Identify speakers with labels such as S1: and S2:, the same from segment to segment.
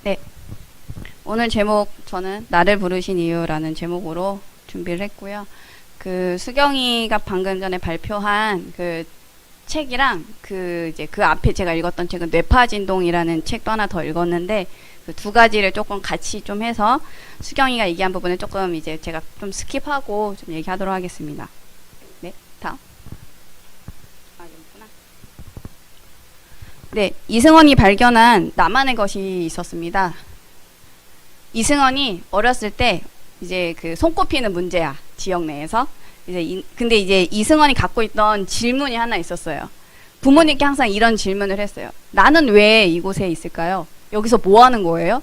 S1: 네, 오늘 제목 저는 나를 부르신 이유라는 제목으로 준비를 했고요. 그 수경이가 방금 전에 발표한 그 책이랑 그 앞에 제가 읽었던 책은 뇌파진동이라는 책도 하나 더 읽었는데 그 두 가지를 조금 같이 좀 해서 수경이가 얘기한 부분을 조금 이제 제가 좀 스킵하고 좀 얘기하도록 하겠습니다. 네, 다음. 여기구나. 네, 이승원이 발견한 나만의 것이 있었습니다. 이승원이 어렸을 때 이제 그 손꼽히는 문제야, 지역 내에서. 근데 이제 이승원이 갖고 있던 질문이 하나 있었어요. 부모님께 항상 이런 질문을 했어요. 나는 왜 이곳에 있을까요? 여기서 뭐 하는 거예요?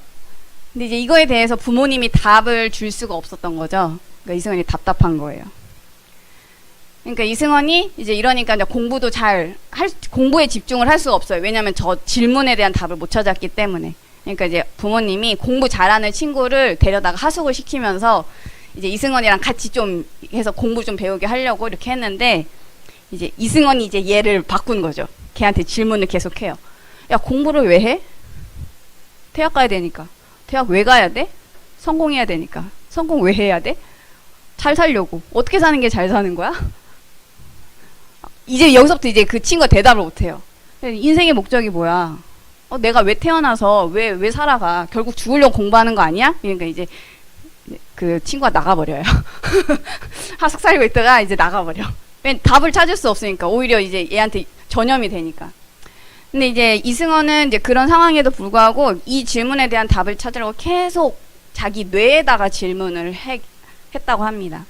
S1: 근데 이제 이거에 대해서 부모님이 답을 줄 수가 없었던 거죠. 그러니까 이승원이 답답한 거예요. 그러니까 이승원이 이제 이러니까 이제 공부에 집중을 할 수가 없어요. 왜냐하면 저 질문에 대한 답을 못 찾았기 때문에. 그러니까 이제 부모님이 공부 잘하는 친구를 데려다가 하숙을 시키면서 이제 이승원이랑 같이 좀 해서 공부 좀 배우게 하려고 이렇게 했는데 이제 이승원이 이제 얘를 바꾼 거죠. 걔한테 질문을 계속해요. 야, 공부를 왜 해? 대학 가야 되니까. 대학 왜 가야 돼? 성공해야 되니까. 성공 왜 해야 돼? 잘 살려고. 어떻게 사는 게 잘 사는 거야? 이제 여기서부터 이제 그 친구가 대답을 못 해요. 인생의 목적이 뭐야? 내가 왜 태어나서 왜 살아가? 결국 죽으려고 공부하는 거 아니야? 그러니까 이제 그 친구가 나가버려요. 하숙 살고 있다가 이제 나가버려. 왜 답을 찾을 수 없으니까. 오히려 이제 얘한테 전염이 되니까. 근데 이제 이승원은 이제 그런 상황에도 불구하고 이 질문에 대한 답을 찾으려고 계속 자기 뇌에다가 질문을 했다고 합니다.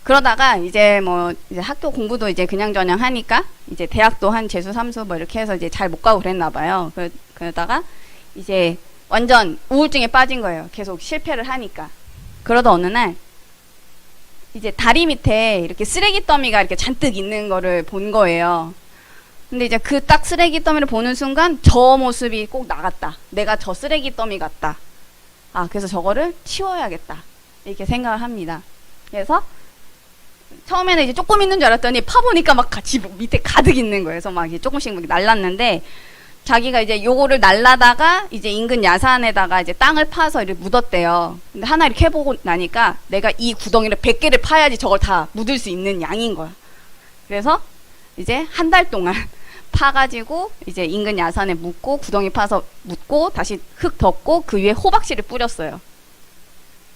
S1: 그러다가 이제 뭐 이제 학교 공부도 이제 그냥저냥 하니까 이제 대학도 한 재수 삼수 뭐 이렇게 해서 이제 잘 못 가고 그랬나 봐요. 그러다가 이제 완전 우울증에 빠진 거예요. 계속 실패를 하니까. 그러다 어느 날 이제 다리 밑에 이렇게 쓰레기 더미가 이렇게 잔뜩 있는 거를 본 거예요. 근데 이제 그 딱 쓰레기 더미를 보는 순간 저 모습이 꼭 나갔다. 내가 저 쓰레기 더미 같다. 그래서 저거를 치워야겠다. 이렇게 생각을 합니다. 그래서 처음에는 이제 조금 있는 줄 알았더니 파보니까 막 같이 밑에 가득 있는 거예요. 그래서 막 조금씩 막 날랐는데 자기가 이제 요거를 날라다가 이제 인근 야산에다가 이제 땅을 파서 이렇게 묻었대요. 근데 하나 이렇게 해보고 나니까 내가 이 구덩이를 100개를 파야지 저걸 다 묻을 수 있는 양인 거야. 그래서 이제 한 달 동안 파가지고 이제 인근 야산에 묻고 구덩이 파서 묻고 다시 흙 덮고 그 위에 호박씨를 뿌렸어요.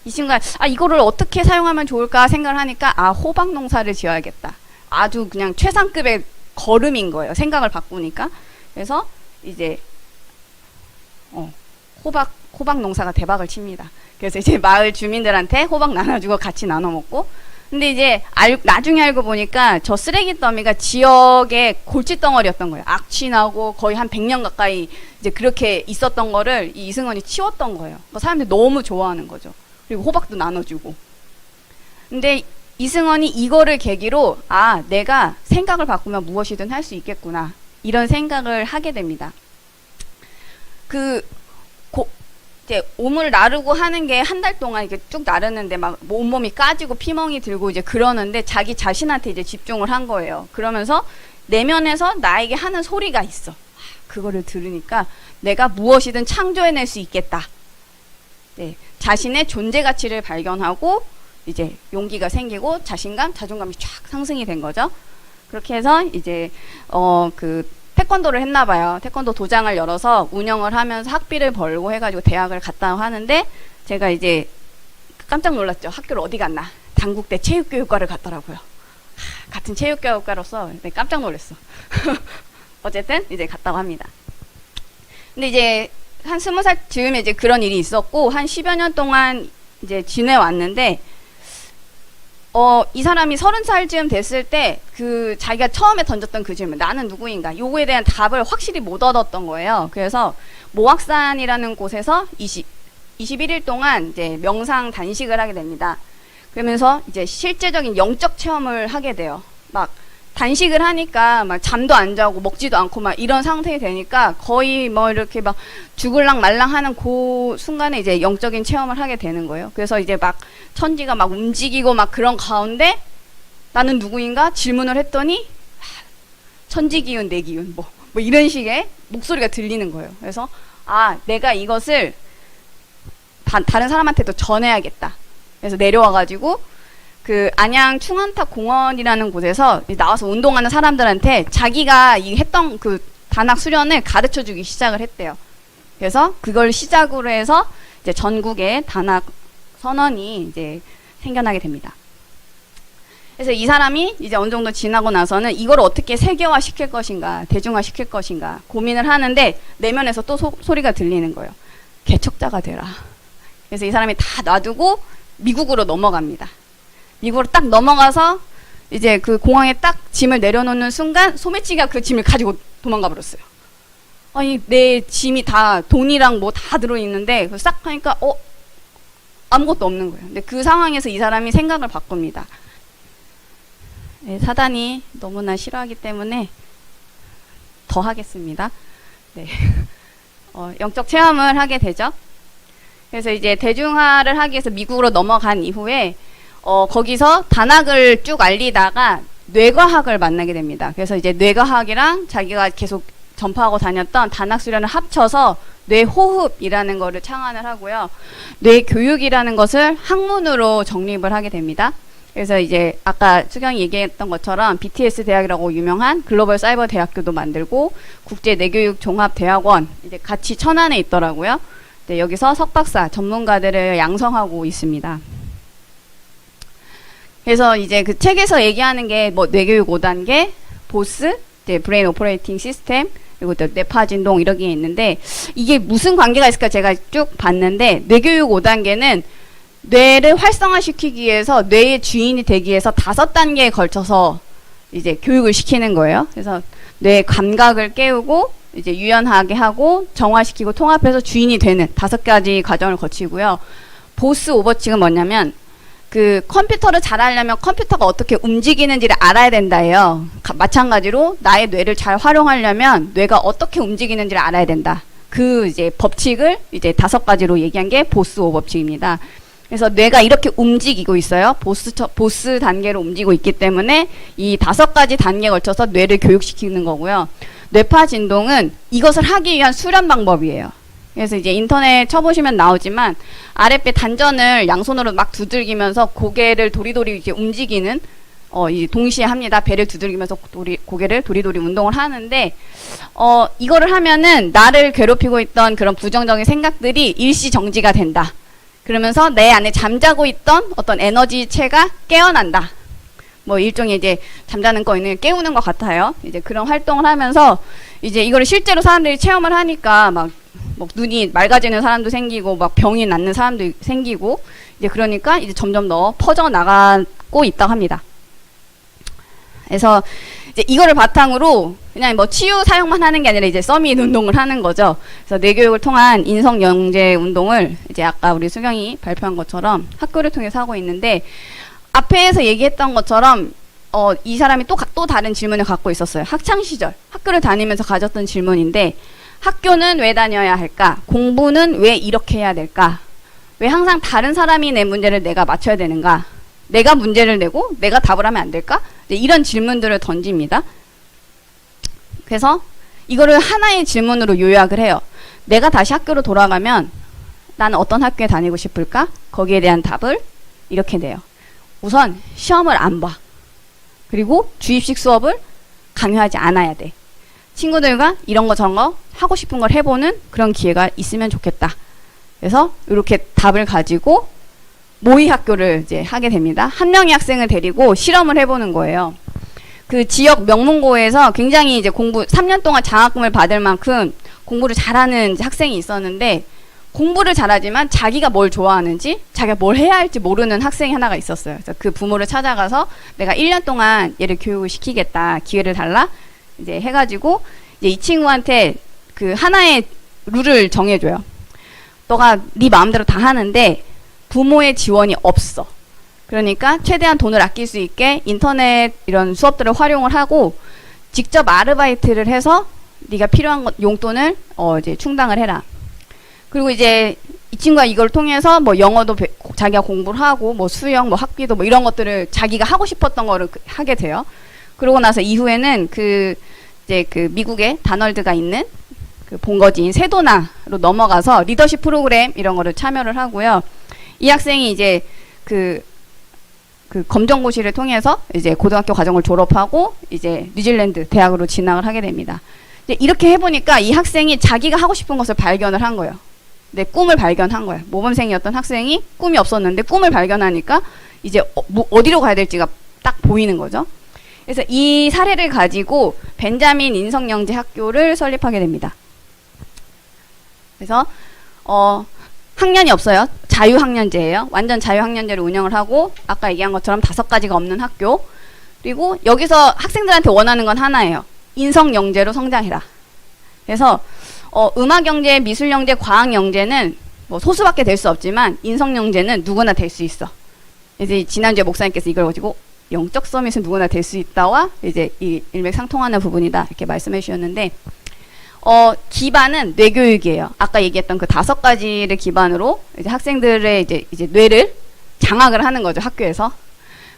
S1: 이 친구가 이거를 어떻게 사용하면 좋을까 생각을 하니까 호박 농사를 지어야겠다. 아주 그냥 최상급의 걸음인 거예요. 생각을 바꾸니까. 그래서 이제 호박 농사가 대박을 칩니다. 그래서 이제 마을 주민들한테 호박 나눠주고 같이 나눠 먹고. 근데 이제 나중에 알고 보니까 저 쓰레기 더미가 지역의 골칫덩어리였던 거예요. 악취나고 거의 한 100년 가까이 이제 그렇게 있었던 거를 이 이승원이 치웠던 거예요. 그러니까 사람들이 너무 좋아하는 거죠. 그리고 호박도 나눠주고. 근데 이승원이 이거를 계기로 내가 생각을 바꾸면 무엇이든 할 수 있겠구나. 이런 생각을 하게 됩니다. 이제 오물 나르고 하는 게 한 달 동안 이렇게 쭉 나르는데 막 온몸이 까지고 피멍이 들고 이제 그러는데 자기 자신한테 이제 집중을 한 거예요. 그러면서 내면에서 나에게 하는 소리가 있어. 그거를 들으니까 내가 무엇이든 창조해낼 수 있겠다. 네, 자신의 존재 가치를 발견하고 이제 용기가 생기고 자신감, 자존감이 쫙 상승이 된 거죠. 그렇게 해서 이제 태권도를 했나 봐요. 태권도 도장을 열어서 운영을 하면서 학비를 벌고 해가지고 대학을 갔다 하는데 제가 이제 깜짝 놀랐죠. 학교를 어디 갔나? 단국대 체육교육과를 갔더라고요. 같은 체육교육과로서 깜짝 놀랐어. 어쨌든 이제 갔다고 합니다. 근데 이제 한 20살 즈음에 이제 그런 일이 있었고 한 10여 년 동안 이제 지내왔는데 이 사람이 30살쯤 됐을 때 자기가 처음에 던졌던 그 질문, 나는 누구인가? 요거에 대한 답을 확실히 못 얻었던 거예요. 그래서 모악산이라는 곳에서 21일 동안 이제 명상 단식을 하게 됩니다. 그러면서 이제 실제적인 영적 체험을 하게 돼요. 막 단식을 하니까 막 잠도 안 자고 먹지도 않고 막 이런 상태가 되니까 거의 뭐 이렇게 막 죽을랑 말랑 하는 그 순간에 이제 영적인 체험을 하게 되는 거예요. 그래서 이제 막 천지가 막 움직이고 막 그런 가운데 나는 누구인가 질문을 했더니 천지 기운 내 기운 뭐 이런 식의 목소리가 들리는 거예요. 그래서 아, 내가 이것을 다른 사람한테도 전해야겠다. 그래서 내려와가지고 그 안양 충안탑 공원이라는 곳에서 나와서 운동하는 사람들한테 자기가 이 했던 그 단학 수련을 가르쳐 주기 시작을 했대요. 그래서 그걸 시작으로 해서 이제 전국에 단학 선언이 이제 생겨나게 됩니다. 그래서 이 사람이 이제 어느 정도 지나고 나서는 이걸 어떻게 세계화 시킬 것인가, 대중화 시킬 것인가 고민을 하는데 내면에서 또 소리가 들리는 거예요. 개척자가 되라. 그래서 이 사람이 다 놔두고 미국으로 넘어갑니다. 미국으로 딱 넘어가서 이제 그 공항에 딱 짐을 내려놓는 순간 소매치기가 그 짐을 가지고 도망가 버렸어요. 아니, 내 짐이 다 돈이랑 뭐 다 들어있는데 싹 하니까 아무것도 없는 거예요. 근데 그 상황에서 이 사람이 생각을 바꿉니다. 네, 사단이 너무나 싫어하기 때문에 더 하겠습니다. 네. 영적 체험을 하게 되죠. 그래서 이제 대중화를 하기 위해서 미국으로 넘어간 이후에 거기서 단학을 쭉 알리다가 뇌과학을 만나게 됩니다. 그래서 이제 뇌과학이랑 자기가 계속 전파하고 다녔던 단학 수련을 합쳐서 뇌호흡이라는 거를 창안을 하고요. 뇌교육이라는 것을 학문으로 정립을 하게 됩니다. 그래서 이제 아까 수경이 얘기했던 것처럼 BTS 대학이라고 유명한 글로벌 사이버 대학교도 만들고 국제 뇌교육 종합대학원 이제 같이 천안에 있더라고요. 네, 여기서 석박사 전문가들을 양성하고 있습니다. 그래서 이제 그 책에서 얘기하는 게 뭐 뇌교육 5단계, 보스, 이제 브레인 오퍼레이팅 시스템, 그리고 또 뇌파 진동 이런 게 있는데 이게 무슨 관계가 있을까 제가 쭉 봤는데 뇌교육 5단계는 뇌를 활성화시키기 위해서 뇌의 주인이 되기 위해서 5단계에 걸쳐서 이제 교육을 시키는 거예요. 그래서 뇌 감각을 깨우고 이제 유연하게 하고 정화시키고 통합해서 주인이 되는 5가지 과정을 거치고요. 보스 오버칭은 뭐냐면 그 컴퓨터를 잘 하려면 컴퓨터가 어떻게 움직이는지를 알아야 된다예요. 마찬가지로 나의 뇌를 잘 활용하려면 뇌가 어떻게 움직이는지를 알아야 된다. 그 이제 법칙을 이제 5가지로 얘기한 게 보스 오버칙입니다. 그래서 뇌가 이렇게 움직이고 있어요. 보스 단계로 움직이고 있기 때문에 이 5가지 단계에 걸쳐서 뇌를 교육시키는 거고요. 뇌파 진동은 이것을 하기 위한 수련 방법이에요. 그래서 이제 인터넷 쳐보시면 나오지만 아랫배 단전을 양손으로 막 두들기면서 고개를 도리도리 이제 움직이는 이 동시에 합니다. 배를 두들기면서 고개를 도리도리 운동을 하는데 이거를 하면은 나를 괴롭히고 있던 그런 부정적인 생각들이 일시 정지가 된다. 그러면서 내 안에 잠자고 있던 어떤 에너지체가 깨어난다. 뭐 일종의 이제 잠자는 거 있는 깨우는 것 같아요. 이제 그런 활동을 하면서 이제 이거를 실제로 사람들이 체험을 하니까 막 눈이 맑아지는 사람도 생기고 막 병이 낫는 사람도 생기고 이제 그러니까 이제 점점 더 퍼져 나가고 있다고 합니다. 그래서 이제 이거를 바탕으로 그냥 뭐 치유 사용만 하는 게 아니라 이제 서밋 운동을 하는 거죠. 그래서 뇌교육을 통한 인성 영재 운동을 이제 아까 우리 수경이 발표한 것처럼 학교를 통해서 하고 있는데 앞에서 얘기했던 것처럼 이 사람이 또 다른 질문을 갖고 있었어요. 학창 시절 학교를 다니면서 가졌던 질문인데 학교는 왜 다녀야 할까? 공부는 왜 이렇게 해야 될까? 왜 항상 다른 사람이 내 문제를 내가 맞춰야 되는가? 내가 문제를 내고 내가 답을 하면 안 될까? 이런 질문들을 던집니다. 그래서 이거를 하나의 질문으로 요약을 해요. 내가 다시 학교로 돌아가면 나는 어떤 학교에 다니고 싶을까? 거기에 대한 답을 이렇게 내요. 우선 시험을 안 봐. 그리고 주입식 수업을 강요하지 않아야 돼. 친구들과 이런 거 저런 거 하고 싶은 걸 해보는 그런 기회가 있으면 좋겠다. 그래서 이렇게 답을 가지고 모의 학교를 이제 하게 됩니다. 한 명의 학생을 데리고 실험을 해보는 거예요. 그 지역 명문고에서 굉장히 이제 3년 동안 장학금을 받을 만큼 공부를 잘하는 학생이 있었는데 공부를 잘하지만 자기가 뭘 좋아하는지 자기가 뭘 해야 할지 모르는 학생이 하나가 있었어요. 그래서 그 부모를 찾아가서 내가 1년 동안 얘를 교육을 시키겠다. 기회를 달라. 이제 해가지고 이제 이 친구한테 그 하나의 룰을 정해줘요. 너가 네 마음대로 다 하는데 부모의 지원이 없어. 그러니까 최대한 돈을 아낄 수 있게 인터넷 이런 수업들을 활용을 하고 직접 아르바이트를 해서 네가 필요한 용돈을 이제 충당을 해라. 그리고 이제 이 친구가 이걸 통해서 뭐 영어도 자기가 공부를 하고 뭐 수영, 뭐 학기도 뭐 이런 것들을 자기가 하고 싶었던 거를 하게 돼요. 그러고 나서 이후에는 이제 그 미국의 다널드가 있는 그 본거지인 세도나로 넘어가서 리더십 프로그램 이런 거를 참여를 하고요. 이 학생이 이제 그 검정고시를 통해서 이제 고등학교 과정을 졸업하고 이제 뉴질랜드 대학으로 진학을 하게 됩니다. 이제 이렇게 해보니까 이 학생이 자기가 하고 싶은 것을 발견을 한 거예요. 내 꿈을 발견한 거예요. 모범생이었던 학생이 꿈이 없었는데 꿈을 발견하니까 이제 어디로 가야 될지가 딱 보이는 거죠. 그래서 이 사례를 가지고 벤자민 인성영재 학교를 설립하게 됩니다. 그래서 학년이 없어요. 자유학년제예요. 완전 자유학년제를 운영을 하고 아까 얘기한 것처럼 5가지가 없는 학교. 그리고 여기서 학생들한테 원하는 건 하나예요. 인성영재로 성장해라. 그래서 음악영재, 미술영재, 과학영재는 뭐 소수밖에 될 수 없지만 인성영재는 누구나 될 수 있어. 이제 지난주에 목사님께서 이걸 가지고 영적 서밋은 누구나 될 수 있다와 이제 이 일맥상통하는 부분이다 이렇게 말씀해 주셨는데 기반은 뇌교육이에요. 아까 얘기했던 그 5가지를 기반으로 이제 학생들의 이제 뇌를 장악을 하는 거죠, 학교에서.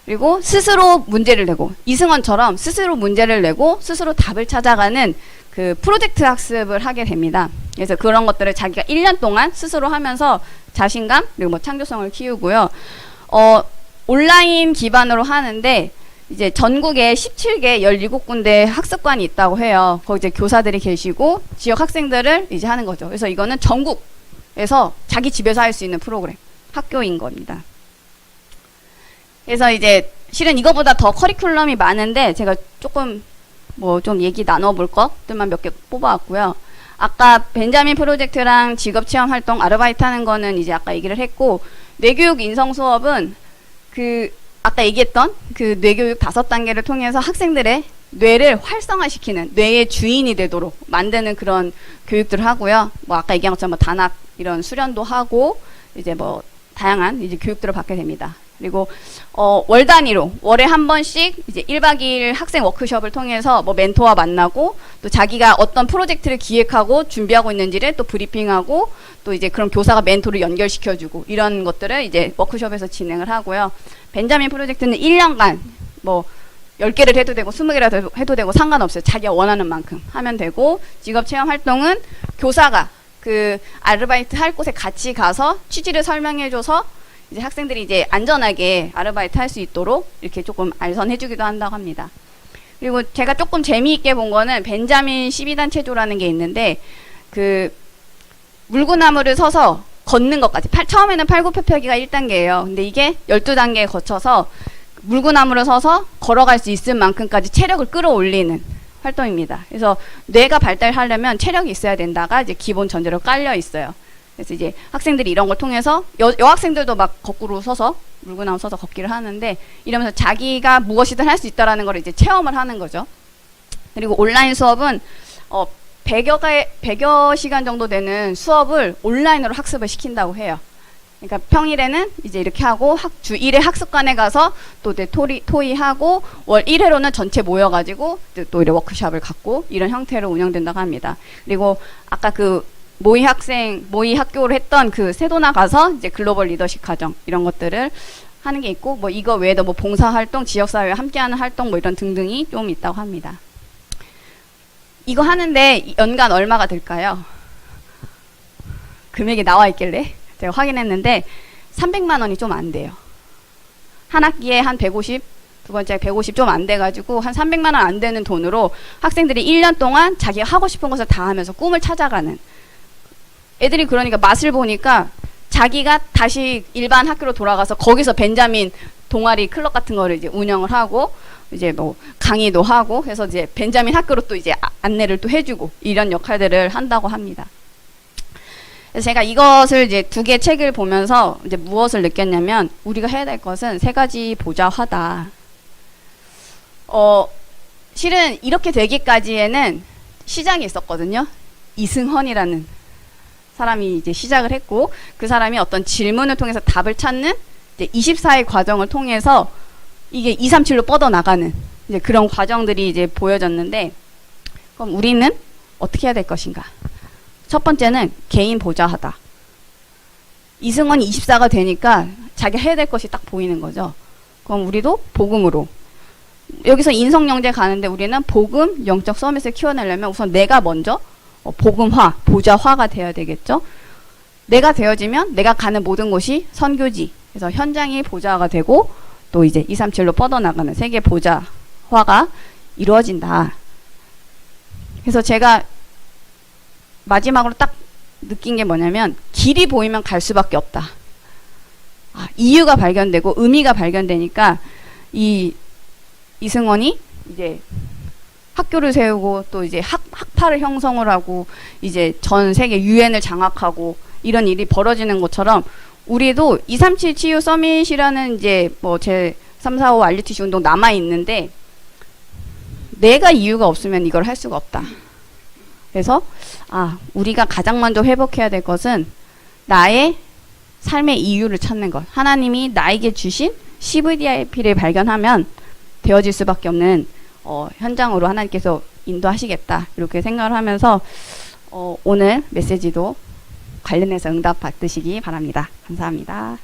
S1: 그리고 스스로 문제를 내고 이승원처럼 스스로 문제를 내고 스스로 답을 찾아가는 그 프로젝트 학습을 하게 됩니다. 그래서 그런 것들을 자기가 1년 동안 스스로 하면서 자신감 그리고 뭐 창조성을 키우고요. 온라인 기반으로 하는데 이제 전국에 17개 17군데 학습관이 있다고 해요. 거기 이제 교사들이 계시고 지역 학생들을 이제 하는 거죠. 그래서 이거는 전국에서 자기 집에서 할 수 있는 프로그램 학교인 겁니다. 그래서 이제 실은 이거보다 더 커리큘럼이 많은데 제가 조금 뭐 좀 얘기 나눠볼 것들만 몇 개 뽑아왔고요. 아까 벤자민 프로젝트랑 직업체험활동 아르바이트 하는 거는 이제 아까 얘기를 했고, 뇌교육 인성 수업은 그 아까 얘기했던 그 뇌교육 5단계를 통해서 학생들의 뇌를 활성화시키는, 뇌의 주인이 되도록 만드는 그런 교육들을 하고요. 뭐 아까 얘기한 것처럼 뭐 단합 이런 수련도 하고 이제 뭐 다양한 이제 교육들을 받게 됩니다. 그리고 월 단위로 월에 한 번씩 이제 1박 2일 학생 워크숍을 통해서 뭐 멘토와 만나고 또 자기가 어떤 프로젝트를 기획하고 준비하고 있는지를 또 브리핑하고 또 이제 그런 교사가 멘토를 연결시켜주고 이런 것들을 이제 워크숍에서 진행을 하고요. 벤자민 프로젝트는 1년간 뭐 10개를 해도 되고 20개라도 해도 되고 상관없어요. 자기가 원하는 만큼 하면 되고, 직업체험 활동은 교사가 그 아르바이트 할 곳에 같이 가서 취지를 설명해줘서 이제 학생들이 이제 안전하게 아르바이트 할 수 있도록 이렇게 조금 알선해주기도 한다고 합니다. 그리고 제가 조금 재미있게 본 거는 벤자민 12단 체조라는 게 있는데, 그 물구나무를 서서 걷는 것까지, 처음에는 팔굽혀펴기가 1단계예요. 근데 이게 12단계에 거쳐서 물구나무를 서서 걸어갈 수 있을 만큼까지 체력을 끌어올리는 활동입니다. 그래서 뇌가 발달하려면 체력이 있어야 된다가 이제 기본 전제로 깔려 있어요. 그래서 이제 학생들이 이런 걸 통해서 여학생들도 막 거꾸로 서서 물구나무 서서 걷기를 하는데, 이러면서 자기가 무엇이든 할 수 있다라는 걸 이제 체험을 하는 거죠. 그리고 온라인 수업은 100여 시간 정도 되는 수업을 온라인으로 학습을 시킨다고 해요. 그러니까 평일에는 이제 이렇게 하고 주 1회 학습관에 가서 또 이제 토의하고 월 1회로는 전체 모여가지고 또 이렇게 워크숍을 갖고 이런 형태로 운영된다고 합니다. 그리고 아까 그 모의 학교를 했던 그 세도나 가서 이제 글로벌 리더십 과정 이런 것들을 하는 게 있고, 뭐 이거 외에도 뭐 봉사활동, 지역사회와 함께하는 활동 뭐 이런 등등이 좀 있다고 합니다. 이거 하는데 연간 얼마가 들까요? 금액이 나와 있길래 제가 확인했는데 300만 원이 좀 안 돼요. 한 학기에 한 150, 두 번째 150 좀 안 돼가지고 한 300만 원 안 되는 돈으로 학생들이 1년 동안 자기가 하고 싶은 것을 다 하면서 꿈을 찾아가는, 애들이 그러니까 맛을 보니까 자기가 다시 일반 학교로 돌아가서 거기서 벤자민 동아리 클럽 같은 거를 이제 운영을 하고 이제 뭐 강의도 하고 해서 이제 벤자민 학교로 또 이제 안내를 또 해주고 이런 역할들을 한다고 합니다. 그래서 제가 이것을 이제 2개 책을 보면서 이제 무엇을 느꼈냐면, 우리가 해야 될 것은 3가지 보좌화다. 실은 이렇게 되기까지에는 시작이 있었거든요. 이승헌이라는 사람이 이제 시작을 했고, 그 사람이 어떤 질문을 통해서 답을 찾는 이제 24의 과정을 통해서 이게 237로 뻗어나가는 이제 그런 과정들이 이제 보여졌는데, 그럼 우리는 어떻게 해야 될 것인가? 첫 번째는 개인 보좌하다. 이승헌이 24가 되니까 자기가 해야 될 것이 딱 보이는 거죠. 그럼 우리도 복음으로. 여기서 인성영재 가는데 우리는 복음, 영적 서밋을 키워내려면 우선 내가 먼저 복음화, 보좌화가 되어야 되겠죠. 내가 되어지면 내가 가는 모든 곳이 선교지. 그래서 현장이 보좌화가 되고 또 이제 237로 뻗어나가는 세계 보좌화가 이루어진다. 그래서 제가 마지막으로 딱 느낀 게 뭐냐면 길이 보이면 갈 수밖에 없다. 이유가 발견되고 의미가 발견되니까 이승원이 이제 학교를 세우고 또 이제 학파를 형성을 하고 이제 전 세계 유엔을 장악하고 이런 일이 벌어지는 것처럼 우리도 237 치유 서밋이라는 이제 뭐 제 3, 4, 5 RUTC 운동 남아 있는데 내가 이유가 없으면 이걸 할 수가 없다. 그래서 우리가 가장 먼저 회복해야 될 것은 나의 삶의 이유를 찾는 것. 하나님이 나에게 주신 CVDIP를 발견하면 되어질 수밖에 없는 현장으로 하나님께서 인도하시겠다. 이렇게 생각을 하면서 오늘 메시지도 관련해서 응답 받으시기 바랍니다. 감사합니다.